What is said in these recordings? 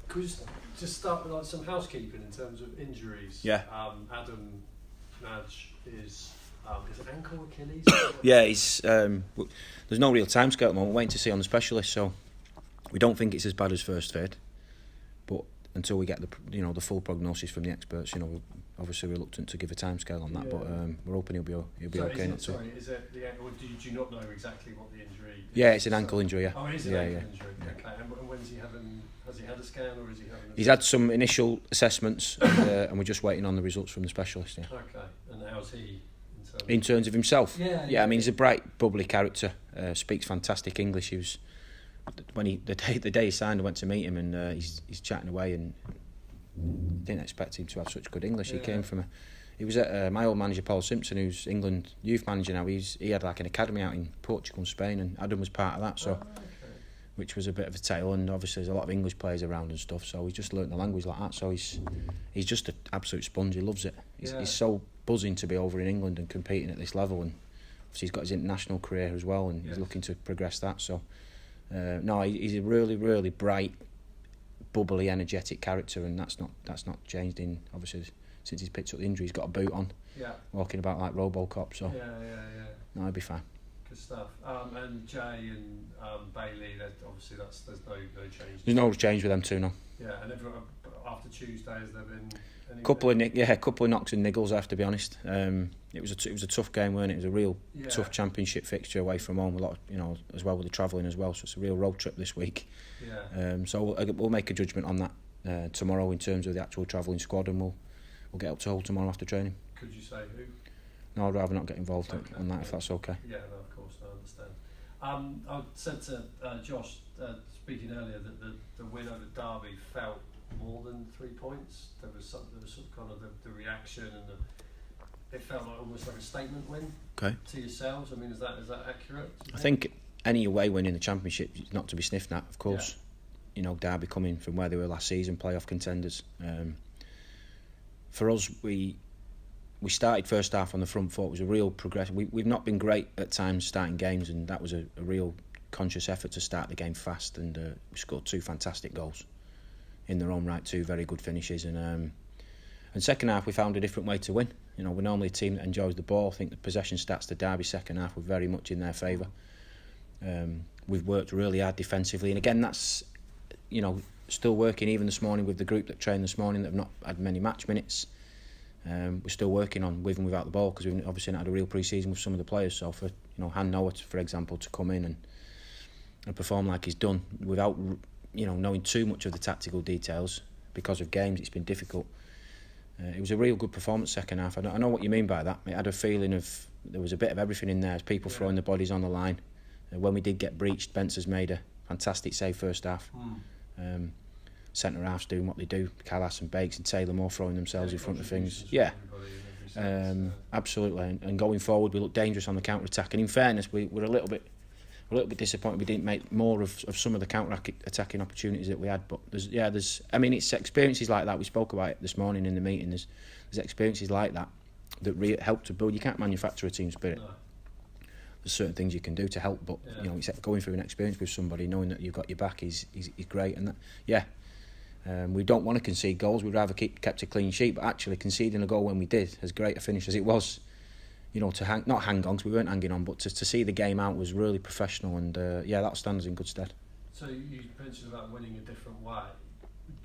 Could we just start with like some housekeeping in terms of injuries? Yeah. Adam Madge is it ankle, Achilles? Yeah, he's there's no real timescale at the moment. We're waiting to see on the specialist, so we don't think it's as bad as first feared. But until we get the full prognosis from the experts, we're obviously reluctant to give a timescale on that. Yeah. But we're hoping he'll be okay. Is it the ankle? Or do you not know exactly what the injury is? Yeah, it's an ankle injury. Yeah. Oh, it is an ankle injury. Yeah. Okay. And when's he having? Has he had a scan or is he having? He's had some initial assessments, and we're just waiting on the results from the specialist. Yeah. Okay. And how's he? In terms of himself? Yeah. I mean, he's a bright, bubbly character. Speaks fantastic English. He was the day he signed, I went to meet him, and he's chatting away, and didn't expect him to have such good English. He came from he was at my old manager Paul Simpson, who's England youth manager now. He had like an academy out in Portugal and Spain, and Adam was part of that. So. Which was a bit of a tale, and obviously there's a lot of English players around and stuff, so he's just learnt the language like that. So he's just an absolute sponge. He loves it. He's so buzzing to be over in England and competing at this level, and obviously he's got his international career as well, and he's looking to progress that. So he's a really, really bright, bubbly, energetic character, and that's not changed in obviously since he's picked up the injury. He's got a boot on, walking about like RoboCop. So no, he'll be fine. Good stuff. And Jay and Bailey, obviously there's no change. There's no change with them two, no. Yeah, and everyone, after Tuesday, has there been any... couple of knocks and niggles, I have to be honest. It was a tough game, weren't it? It was a real tough championship fixture away from home. A lot, as well with the travelling as well. So it's a real road trip this week. Yeah. So we'll make a judgment on that tomorrow in terms of the actual travelling squad, and we'll get up to Hull tomorrow after training. Could you say who? No, I'd rather not get involved on that if that's okay. Yeah, no, of course, I understand. I said to Josh, speaking earlier, that the win over Derby felt more than 3 points. There was sort of kind of the reaction, and it felt like almost like a statement win to yourselves. I mean, is that accurate? I think any away win in the Championship is not to be sniffed at, of course. Yeah. Derby coming from where they were last season, playoff contenders. For us, we started first half on the front foot. It was a real progression. We've not been great at times starting games, and that was a real conscious effort to start the game fast, and we scored 2 fantastic goals in their own right, 2 very good finishes, and second half we found a different way to win. We're normally a team that enjoys the ball. I think the possession stats to Derby second half were very much in their favour. We've worked really hard defensively, and again that's still working even this morning with the group that trained this morning that have not had many match minutes. We're still working on with and without the ball, because we've obviously not had a real pre-season with some of the players. So for Han Noah, for example, to come in and perform like he's done without knowing too much of the tactical details because of games, it's been difficult. It was a real good performance second half. I know what you mean by that. It had a feeling of there was a bit of everything in there, as people throwing the bodies on the line. When we did get breached, Bentz's made a fantastic save first half. Centre halves doing what they do, Callas and Bakes and Taylor more throwing themselves in front of things. Absolutely. And going forward, we looked dangerous on the counter attack. And in fairness, we were a little bit disappointed we didn't make more of some of the counter attacking opportunities that we had. But it's experiences like that. We spoke about it this morning in the meeting. There's experiences like that help to build. You can't manufacture a team spirit. No. There's certain things you can do to help, but it's going through an experience with somebody, knowing that you've got your back is great. And we don't want to concede goals. We'd rather kept a clean sheet, but actually conceding a goal when we did, as great a finish as it was, to not hang on, because we weren't hanging on, but to see the game out was really professional, and that stands in good stead. So you mentioned about winning a different way.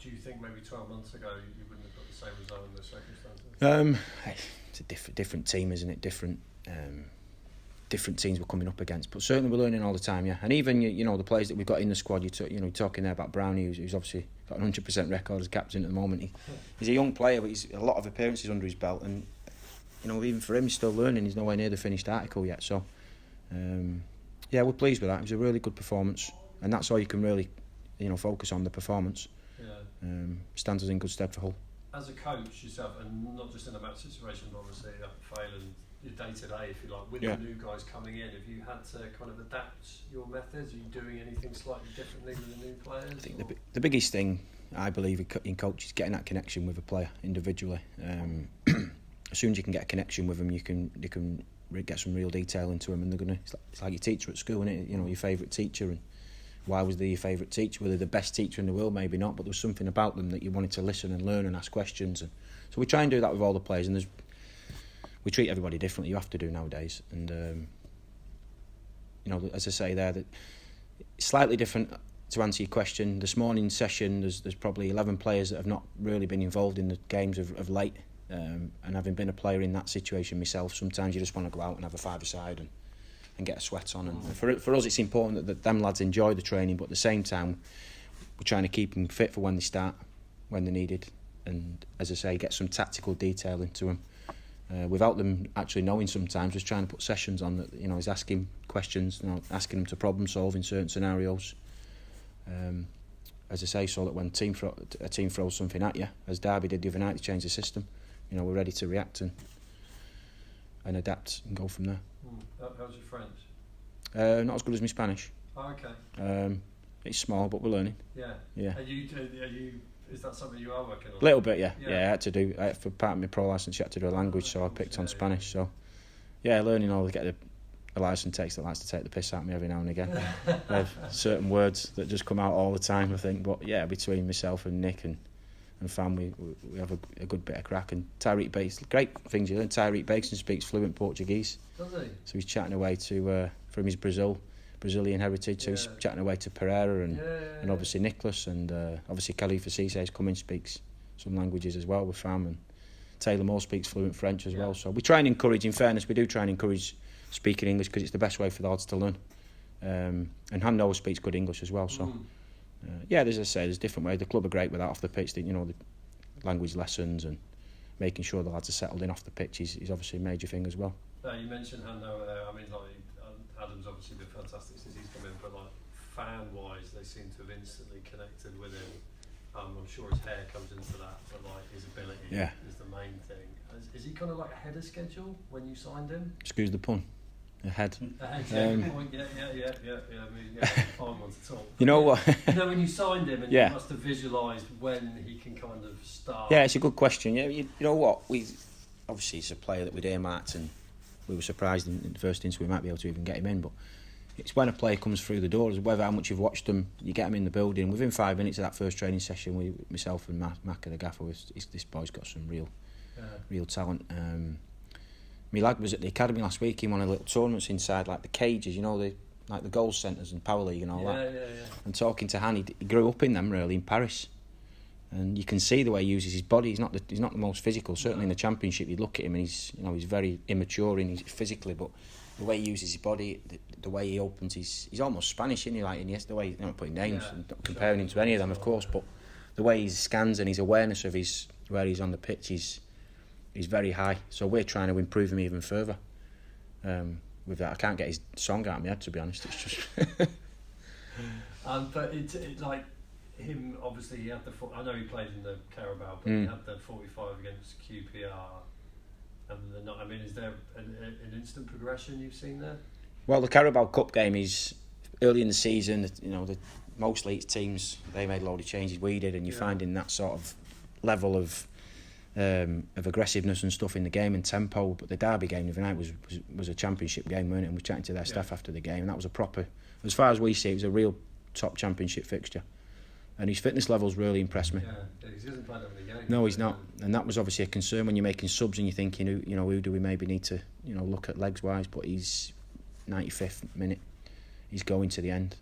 Do you think maybe 12 months ago you wouldn't have got the same result in those circumstances? It's a different team, isn't it? Different teams we're coming up against, but certainly we're learning all the time. Yeah, and even the players that we've got in the squad. You're talking there about Brownie, who's obviously got an 100% record as captain at the moment. He's a young player, but he's a lot of appearances under his belt, and even for him, he's still learning. He's nowhere near the finished article yet. So, we're pleased with that. It was a really good performance, and that's all you can really, focus on, the performance. Yeah. Stands us in good stead for Hull. As a coach yourself, and not just in a match situation, but obviously failing your day-to-day, if you like, with the new guys coming in, have you had to kind of adapt your methods? Are you doing anything slightly differently with the new players? I think the biggest thing, I believe, in coach is getting that connection with a player individually. As soon as you can get a connection with them, you can get some real detail into them, and they're gonna. It's like your teacher at school, isn't it? Your favourite teacher, and why was they your favourite teacher? Were they the best teacher in the world? Maybe not, but there was something about them that you wanted to listen and learn and ask questions. And so we try and do that with all the players, and we treat everybody differently. You have to do nowadays, and as I say there, that it's slightly different. To answer your question, this morning's session, there's probably 11 players that have not really been involved in the games of late, and having been a player in that situation myself, sometimes you just want to go out and have a five-a-side and get a sweat on. And for us, it's important that them lads enjoy the training, but at the same time, we're trying to keep them fit for when they start, when they're needed, and as I say, get some tactical detail into them. Without them actually knowing, sometimes just trying to put sessions on that, is asking questions, asking them to problem solve in certain scenarios. As I say, so that when a team throws something at you, as Derby did the other night, to change the system, we're ready to react and adapt and go from there. How's your French? Not as good as my Spanish. Oh, okay. It's small, but we're learning. Yeah. Are you? Is that something you are working on? A little bit, yeah. I had to do for part of my pro licence. You had to do a language, so I picked on Spanish. So, learning all to get a licence takes that likes to take the piss out of me every now and again. I have certain words that just come out all the time, I think. But between myself and Nick and Fam, we have a good bit of crack. And Tyreek Basin, great things you learn. Tyreek Basin speaks fluent Portuguese. Does he? So he's chatting away to from his Brazilian heritage. So he's chatting away to Pereira and obviously Nicholas, and obviously Khalifa Cisse's come in, speaks some languages as well with Fam, and Taylor Moore speaks fluent French as well. So we try and encourage, in fairness, we do try and encourage speaking English because it's the best way for the lads to learn. And Handover speaks good English as well. So as I say, there's different ways. The club are great with that off the pitch. The language lessons and making sure the lads are settled in off the pitch is obviously a major thing as well. You mentioned Handover there. I mean, Adam's obviously been fantastic since he's come in, but fan-wise, they seem to have instantly connected with him. I'm sure his hair comes into that, but his ability is the main thing. Is he kind of ahead of schedule when you signed him? Excuse the pun. Ahead. Good point. Yeah. I mean, fine one to talk. You know what? When you signed him, and you must have visualised when he can kind of start. Yeah, it's a good question. Yeah, you know what? Obviously he's a player that we'd earmarked, and we were surprised in the first instance we might be able to even get him in. But it's when a player comes through the doors, whether how much you've watched them, you get him in the building. Within 5 minutes of that first training session, myself and Mac the gaffer, this boy's got some real talent. My lad was at the academy last week. He won a little tournaments inside the cages, the goal centres and Power League and all that. Yeah. And talking to Han, he grew up in them really in Paris, and you can see the way he uses his body. He's not the most physical. Certainly in the Championship, you look at him and he's very immature physically, but the way he uses his body, the way he opens, he's almost Spanish, isn't he? The way, I'm not putting names and not comparing him to any of them, of course, but the way he scans and his awareness of where he's on the pitch is very high. So we're trying to improve him even further. With that, I can't get his song out of my head, to be honest. It's just. But it's him. Obviously, he had I know he played in the Carabao, but he had the 45 against QPR. And is there an instant progression you've seen there? Well, the Carabao Cup game is early in the season. Most league teams, they made a load of changes. We did, and you're finding that sort of level of aggressiveness and stuff in the game and tempo. But the Derby game the other night was a Championship game, weren't it? And we were chatting to their staff after the game, and that was a proper, as far as we see, it was a real top Championship fixture. And his fitness levels really impressed me. Yeah, he hasn't played that many games. No, he's not, and that was obviously a concern when you're making subs and you're thinking, who do we maybe need to, look at legs wise. But he's 95th minute, he's going to the end.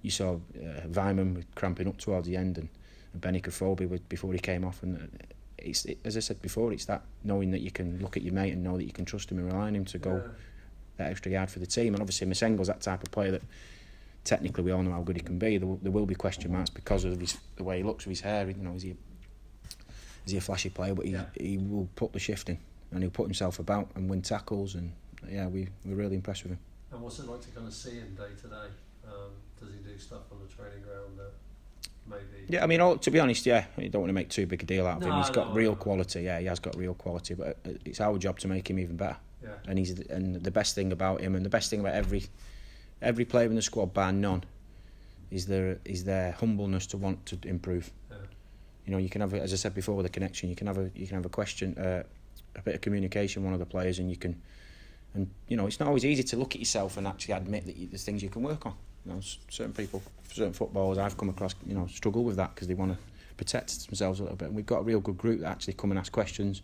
You saw Weimann cramping up towards the end, and Benny Kofobi before he came off, and as I said before, it's that knowing that you can look at your mate and know that you can trust him and rely on him to go that extra yard for the team. And obviously Masengo's that type of player that technically we all know how good he can be. There will be question marks because of the way he looks with his hair. Is he a flashy player? But he will put the shift in, and he'll put himself about and win tackles. And we're really impressed with him. And what's it like to kind of see him day to day? Does he do stuff on the training ground that maybe? Yeah, to be honest, you don't want to make too big a deal out of him. He's got real quality. Yeah, he has got real quality, but it's our job to make him even better. Yeah. And the best thing about him, and the best thing about every player in the squad, bar none, is their humbleness to want to improve. Yeah. You can have, as I said before, with the connection, you can have a question, a bit of communication with one of the players, and you can, and it's not always easy to look at yourself and actually admit that there's things you can work on. certain people, certain footballers I've come across, struggle with that because they want to protect themselves a little bit. And we've got a real good group that actually come and ask questions.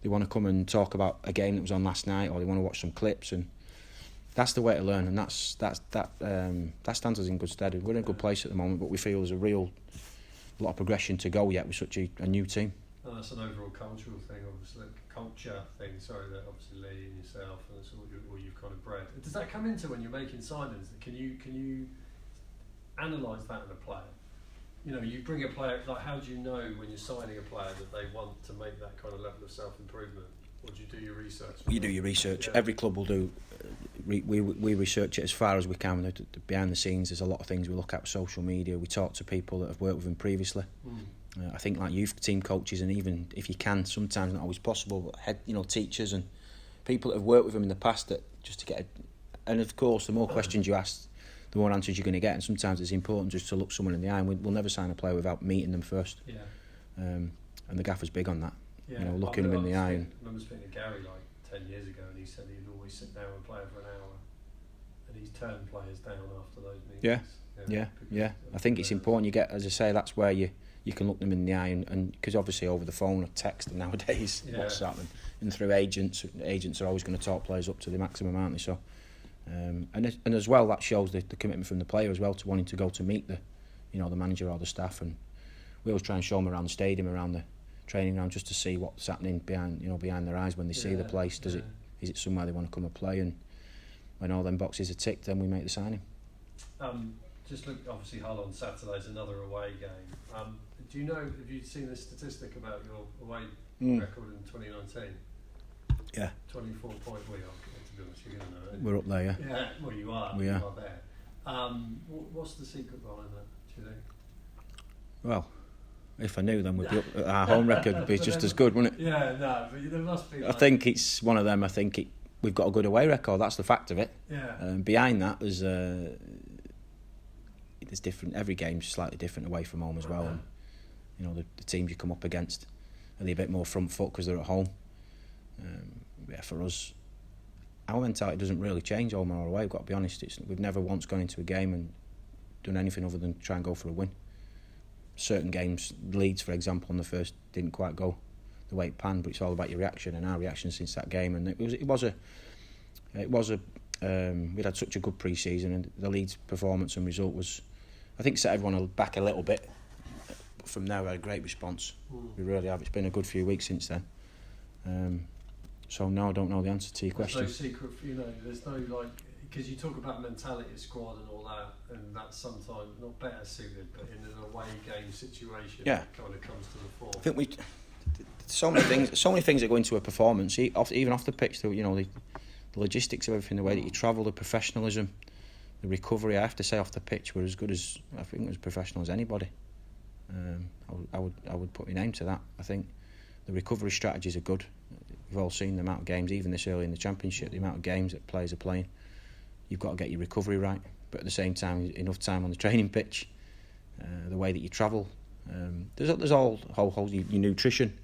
They want to come and talk about a game that was on last night, or they want to watch some clips, and that's the way to learn. And that stands us in good stead. We're in a good place at the moment, but we feel there's a lot of progression to go yet with such a new team. And that's an overall cultural thing, obviously, that obviously Lee and yourself, and that's all you've kind of bred. Does that come into when you're making signings? Can you analyse that in a player? You bring a player, like, how do you know when you're signing a player that they want to make that kind of level of self-improvement? Or do you do your research? You do your research. Yeah. Every club will do. We research it as far as we can. Behind the scenes, there's a lot of things we look at, social media. We talk to people that have worked with them previously. I think like youth team coaches, and even if you can, sometimes not always possible, but teachers and people that have worked with them in the past, that just to get. And of course, the more questions you ask, the more answers you're going to get. And sometimes it's important just to look someone in the eye. And we'll never sign a player without meeting them first. Yeah. And the gaffer's big on that. Yeah. Looking them in the eye. I remember speaking to Gary like 10 years ago, and he said he'd always sit down and play for an hour, and he's turned players down after those meetings. Yeah. I think it's important. You get, as I say, that's where you can look them in the eye, and because obviously over the phone or text and nowadays, WhatsApp and through agents are always going to talk players up to the maximum, aren't they? So, and as well, that shows the commitment from the player as well to wanting to go to meet the manager or the staff, and we always try and show them around the stadium, around the training ground, just to see what's happening behind their eyes when they see the place. Is it somewhere they want to come and play? And when all them boxes are ticked, then we make the signing. Just look, obviously Hull on Saturday's another away game. Do you know, have you seen the statistic about your away record in 2019? Yeah. 24 point, we are, to be honest, you're going to know it. We're up there, yeah. Yeah, well you are. We are. are there. What's the secret behind that, do you think? Well, if I knew, then we'd be up, our home record would be just as good, wouldn't it? Yeah, no, but there must be. I think it's one of them. We've got a good away record. That's the fact of it. Yeah. Behind that, there's different. Every game's slightly different away from home as well. And, the teams you come up against are they a bit more front foot because they're at home. For us, our mentality doesn't really change home or away. We've got to be honest. We've never once gone into a game and done anything other than try and go for a win. Certain games, Leeds for example, on the first didn't quite go the way it planned, but it's all about your reaction, and our reaction since that game. And we'd had such a good pre-season, and the Leeds performance and result was, I think, set everyone back a little bit. But from there, we had a great response. We really have. It's been a good few weeks since then. So no, I don't know the answer to your question. There's no secret, there's no because you talk about mentality of squad and all that, and that's sometimes not better suited, but in an away game situation, it kind of comes to the fore. I think so many things that go into a performance, even off the pitch. The logistics of everything, the way that you travel, the professionalism, the recovery. I have to say, off the pitch, we're as good as, I think, as professional as anybody. I would put my name to that. I think the recovery strategies are good. We've all seen the amount of games, even this early in the Championship, the amount of games that players are playing. You've got to get your recovery right, but at the same time, enough time on the training pitch, the way that you travel. There's all your nutrition.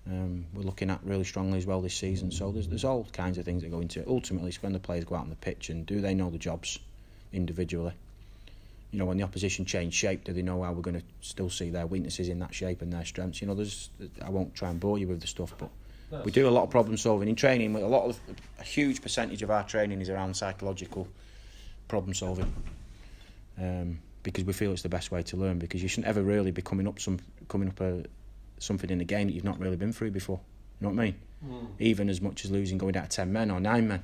We're looking at really strongly as well this season. So there's all kinds of things that go into it. Ultimately, it's when the players go out on the pitch, and do they know the jobs individually? When the opposition change shape, do they know how we're going to still see their weaknesses in that shape and their strengths? I won't try and bore you with the stuff, but we do a lot of problem solving in training. A huge percentage of our training is around psychological problem solving, because we feel it's the best way to learn. Because you shouldn't ever really be coming up something in a game that you've not really been through before. You know what I mean? Even as much as losing, going down to 10 men or 9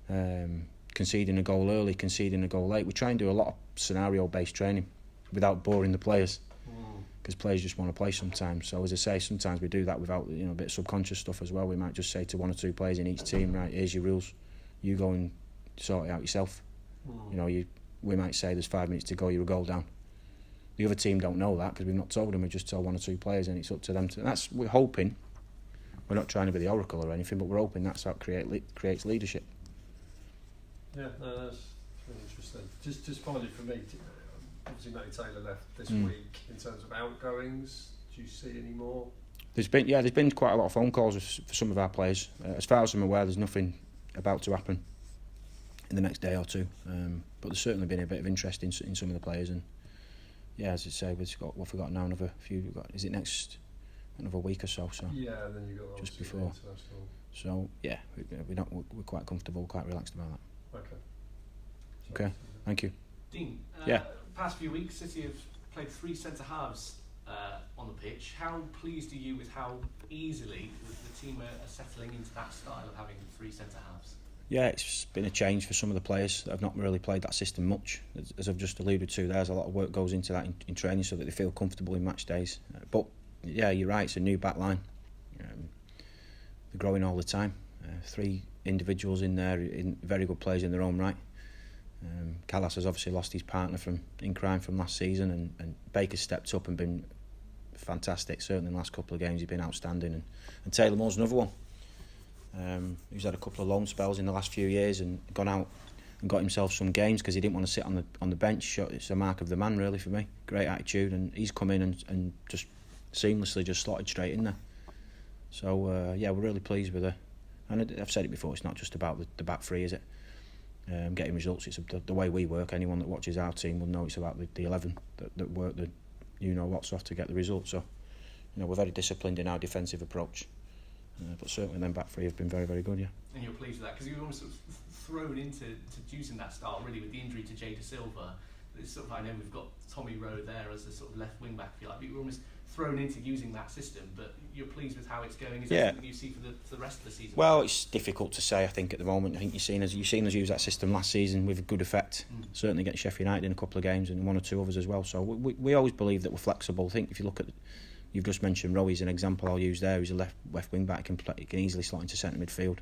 men, conceding a goal early, conceding a goal late. We try and do a lot of scenario-based training without boring the players. Because players just want to play sometimes. So as I say, sometimes we do that without a bit of subconscious stuff as well. We might just say to 1 or 2 players in each team, right, here's your rules, you go and sort it out yourself. We might say there's 5 minutes to go, you're a goal down. The other team don't know that because we've not told them. We just told 1 or 2 players, and it's up to them to. We're hoping. We're not trying to be the oracle or anything, but we're hoping that's how it creates leadership. Yeah, no, that's really interesting. Just finally for me, obviously Matty Taylor left this week. In terms of outgoings, do you see any more? There's been quite a lot of phone calls for some of our players. As far as I'm aware, there's nothing about to happen in the next day or two. But there's certainly been a bit of interest in some of the players, and yeah, as I say, we've got now another few. Is it next another week or so? So yeah, and then you got just before. So yeah, we're quite comfortable, quite relaxed about that. Okay, thank you. Dean, yeah. Past few weeks, City have played 3 centre halves on the pitch. How pleased are you with how easily the team are settling into that style of having 3 centre halves? Yeah, it's been a change for some of the players that have not really played that system much. As I've just alluded to, there's a lot of work goes into that in training so that they feel comfortable in match days. But yeah, you're right, it's a new back line. They're growing all the time. 3 individuals in there, very good players in their own right. Callas has obviously lost his partner in crime from last season, and Baker's stepped up and been fantastic. Certainly in the last couple of games he's been outstanding, and Taylor Moore's another one. Who's had a couple of loan spells in the last few years and gone out and got himself some games because he didn't want to sit on the bench. It's a mark of the man, really, for me. Great attitude, and he's come in and just seamlessly just slotted straight in there. So yeah, we're really pleased with her. And I've said it before, it's not just about the back three, is it? Getting results. It's the way we work. Anyone that watches our team will know it's about the 11 that work the lots off to get the results. So we're very disciplined in our defensive approach. But certainly them back three have been very, very good, yeah. And you're pleased with that because you were almost sort of thrown into using that style really with the injury to Jay Da Silva. It's sort of, I know we've got Tommy Rowe there as a sort of left wing back, if you like, but you were almost thrown into using that system. But you're pleased with how it's going. Is that something you see for the rest of the season? Well, it's difficult to say. I think at the moment, I think you've seen us use that system last season with good effect. Certainly against Sheffield United in a couple of games and 1 or 2 others as well. So we always believe that we're flexible. I think if you look at, you've just mentioned Rowe as an example I'll use there. He's a left wing back, he can easily slot into centre midfield.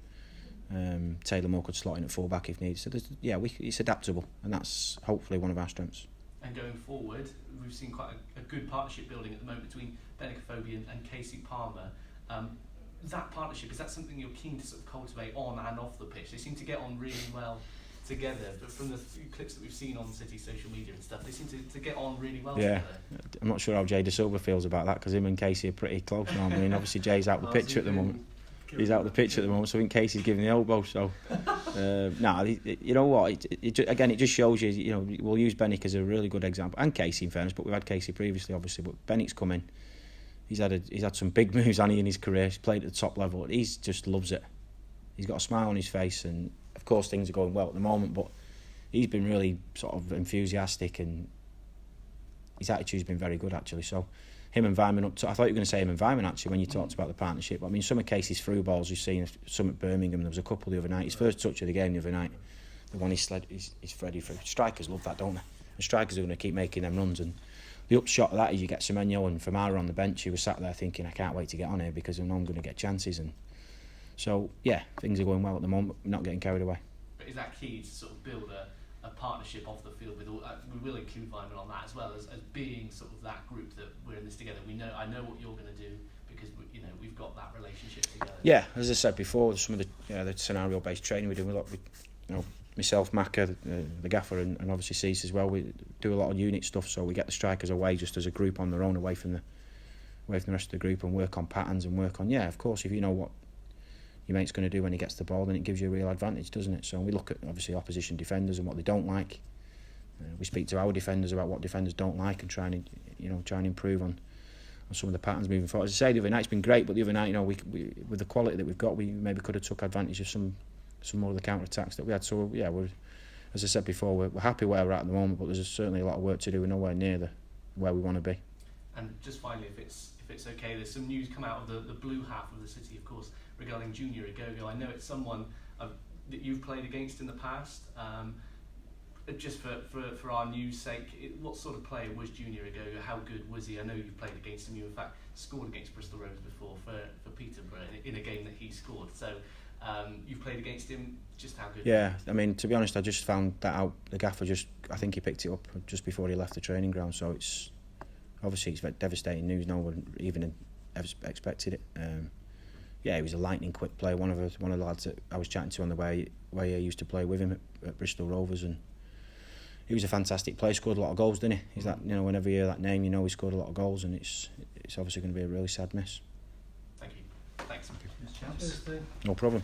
Taylor Moore could slot in at full back if needed. So it's adaptable, and that's hopefully one of our strengths. And going forward, we've seen quite a good partnership building at the moment between Benik Afobe and Casey Palmer. That partnership, is that something you're keen to sort of cultivate on and off the pitch? They seem to get on really well together, but from the few clips that we've seen on City social media and stuff, they seem to get on really well together. I'm not sure how Jay Da Silva feels about that, because him and Casey are pretty close now. I mean, obviously Jay's out the picture at the moment. He's out of the pitch at the moment, so I think Casey's giving the elbow. So, you know what? It just shows you. We'll use Benik as a really good example, and Casey in fairness. But we've had Casey previously, obviously. But Benik's come in. He's had some big moves, hasn't he, in his career. He's played at the top level. He just loves it. He's got a smile on his face, and of course things are going well at the moment. But he's been really sort of enthusiastic, and his attitude's been very good actually. So. Him and Vyman up to, I thought you were going to say him and Vyman actually when you talked about the partnership. I mean, some of Casey's through balls you've seen, some at Birmingham, there was a couple the other night. His first touch of the game the other night, the one he's Freddie through. Strikers love that, don't they? And strikers are going to keep making them runs. And the upshot of that is you get Semenyo and Famara on the bench who was sat there thinking, I can't wait to get on here because I know I'm going to get chances. And so, yeah, things are going well at the moment. We're not getting carried away. But is that key to sort of build a partnership off the field with all? We will include Vyman on that as well as being sort of that group that we're in this together. I know what you're going to do because we've got that relationship together. Yeah, as I said before, some of the scenario based training we do a lot with myself, Macca, the gaffer, and obviously Cease as well. We do a lot of unit stuff, so we get the strikers away just as a group on their own, away from the rest of the group, and work on patterns and work on. Yeah, of course, if you know what your mate's going to do when he gets the ball, then it gives you a real advantage, doesn't it? So we look at obviously opposition defenders and what they don't like. We speak to our defenders about what defenders don't like and try and improve on some of the patterns moving forward. As I say, the other night's been great, but the other night, we with the quality that we've got, we maybe could have took advantage of some more of the counter attacks that we had. So yeah, as I said before, we're happy where we're at the moment, but there's certainly a lot of work to do. We're nowhere near where we want to be. And just finally, if it's okay, there's some news come out of the blue half of the City, of course, regarding Junior Agogo. I know it's someone that you've played against in the past. Just for our news sake, what sort of player was Junior Agogo? How good was he? I know you've played against him. You in fact scored against Bristol Rovers before for Peterborough in a game that he scored. So you've played against him. Just how good? Yeah, I mean, to be honest, I just found that out. The gaffer I think he picked it up just before he left the training ground. So it's devastating news. No one even ever expected it. Yeah, he was a lightning quick player. One of the lads that I was chatting to on the way I used to play with him at Bristol Rovers, and he was a fantastic player. Scored a lot of goals, didn't he? He's that, whenever you hear that name, he scored a lot of goals, and it's obviously going to be a really sad miss. Thank you. Thanks. Cheers. No problem.